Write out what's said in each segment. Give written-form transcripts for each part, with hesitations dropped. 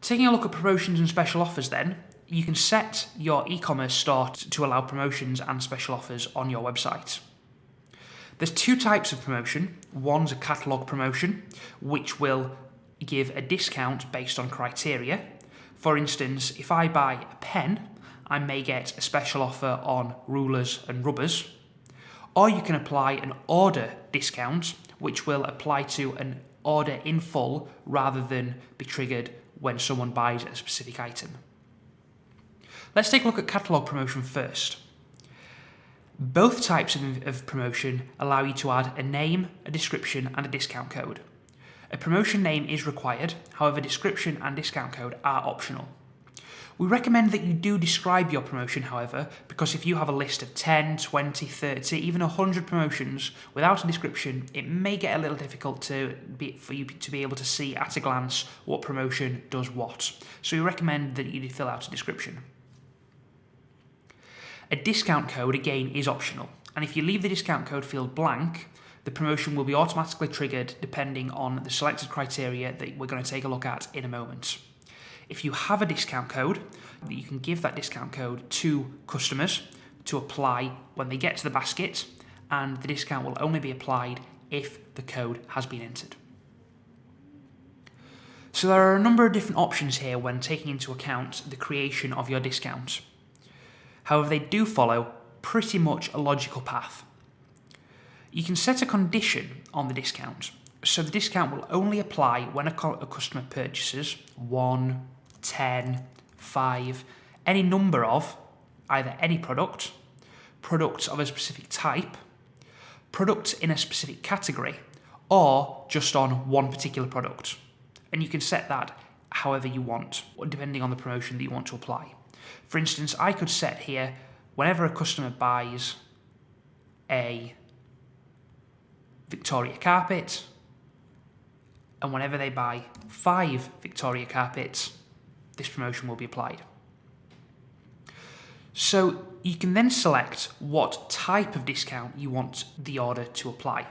Taking a look at promotions and special offers then, you can set your e-commerce store to allow promotions and special offers on your website. There's two types of promotion. One's a catalogue promotion, which will give a discount based on criteria. For instance, if I buy a pen, I may get a special offer on rulers and rubbers. Or you can apply an order discount, which will apply to an order in full rather than be triggered when someone buys a specific item. Let's take a look at catalogue promotion first. Both types of promotion allow you to add a name, a description, and a discount code. A promotion name is required, however description and discount code are optional. We recommend that you do describe your promotion, however, because if you have a list of 10, 20, 30, even 100 promotions without a description, it may get a little difficult for you to be able to see at a glance what promotion does what. So we recommend that you fill out a description. A discount code, again, is optional, and if you leave the discount code field blank, the promotion will be automatically triggered depending on the selected criteria that we're going to take a look at in a moment. If you have a discount code, you can give that discount code to customers to apply when they get to the basket, and the discount will only be applied if the code has been entered. So there are a number of different options here when taking into account the creation of your discount. However, they do follow pretty much a logical path. You can set a condition on the discount, so the discount will only apply when a customer purchases 1, 10, 5, any number of either any product, products of a specific type, products in a specific category, or just on one particular product. And you can set that however you want, depending on the promotion that you want to apply. For instance, I could set here, whenever a customer buys a Victoria carpet, and whenever they buy 5 Victoria carpets, this promotion will be applied. So you can then select what type of discount you want the order to apply.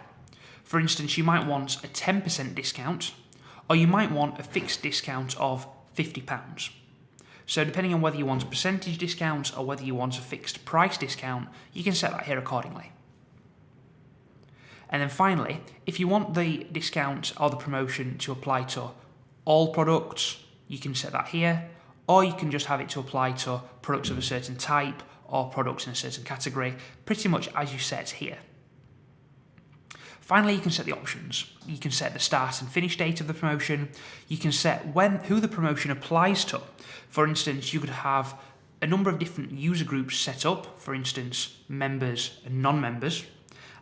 For instance, you might want a 10% discount, or you might want a fixed discount of £50. So depending on whether you want a percentage discount or whether you want a fixed price discount, you can set that here accordingly. And then finally, if you want the discount or the promotion to apply to all products, you can set that here, or you can just have it to apply to products of a certain type or products in a certain category, pretty much as you set here. Finally, you can set the options. You can set the start and finish date of the promotion. You can set who the promotion applies to. For instance, you could have a number of different user groups set up, for instance, members and non-members,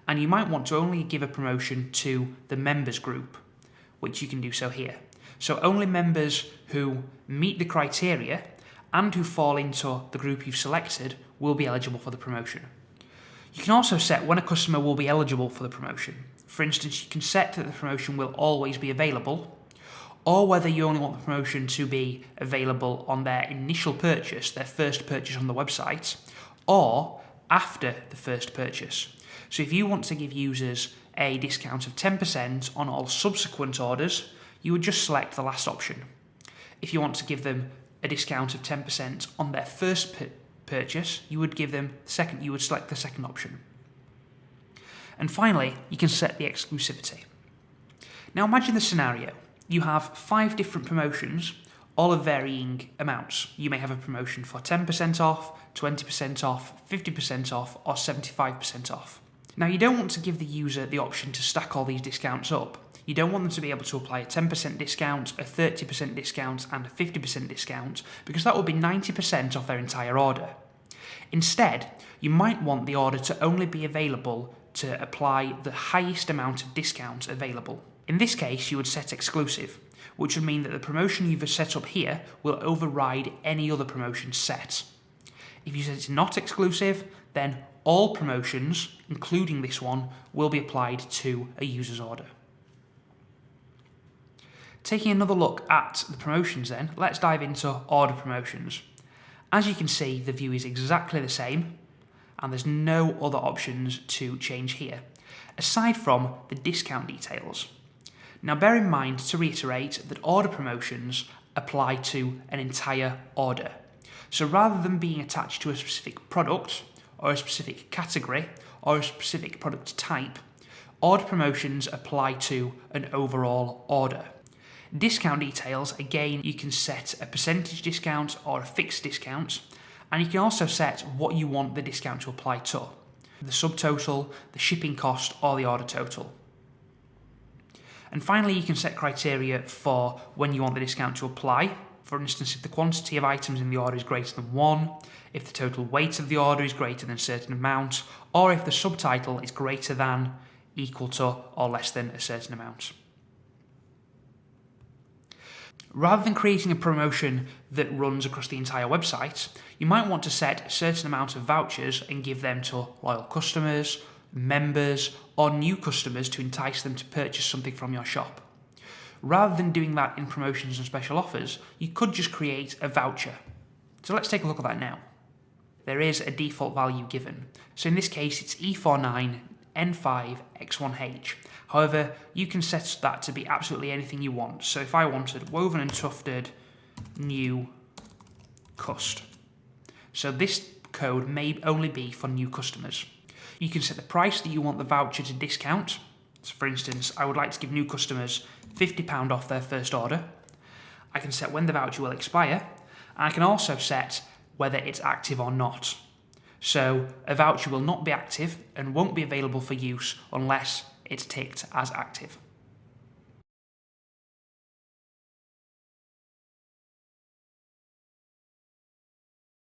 and you might want to only give a promotion to the members group, which you can do so here. So only members who meet the criteria and who fall into the group you've selected will be eligible for the promotion. You can also set when a customer will be eligible for the promotion. For instance, you can set that the promotion will always be available, or whether you only want the promotion to be available on their initial purchase, their first purchase on the website, or after the first purchase. So if you want to give users a discount of 10% on all subsequent orders, you would just select the last option. If you want to give them a discount of 10% on their first purchase, you would select the second option. And finally, you can set the exclusivity. Now imagine the scenario. You have 5 different promotions, all of varying amounts. You may have a promotion for 10% off, 20% off, 50% off, or 75% off. Now you don't want to give the user the option to stack all these discounts up. You don't want them to be able to apply a 10% discount, a 30% discount, and a 50% discount, because that would be 90% off their entire order. Instead, you might want the order to only be available to apply the highest amount of discount available. In this case, you would set exclusive, which would mean that the promotion you've set up here will override any other promotion set. If you set it not exclusive, then all promotions, including this one, will be applied to a user's order. Taking another look at the promotions then, let's dive into order promotions. As you can see, the view is exactly the same, and there's no other options to change here, aside from the discount details. Now bear in mind, to reiterate, that order promotions apply to an entire order. So rather than being attached to a specific product, or a specific category, or a specific product type, order promotions apply to an overall order. Discount details, again, you can set a percentage discount or a fixed discount, and you can also set what you want the discount to apply to, the subtotal, the shipping cost, or the order total. And finally, you can set criteria for when you want the discount to apply. For instance, if the quantity of items in the order is greater than 1, if the total weight of the order is greater than a certain amount, or if the subtitle is greater than, equal to, or less than a certain amount. Rather than creating a promotion that runs across the entire website, you might want to set a certain amount of vouchers and give them to loyal customers, members, or new customers to entice them to purchase something from your shop. Rather than doing that in promotions and special offers, you could just create a voucher. So let's take a look at that now. There is a default value given. So in this case, it's E49N5X1H. However, you can set that to be absolutely anything you want. So if I wanted woven and tufted new cust. So this code may only be for new customers. You can set the price that you want the voucher to discount. So for instance, I would like to give new customers £50 off their first order. I can set when the voucher will expire, and I can also set whether it's active or not. So a voucher will not be active and won't be available for use unless it's ticked as active.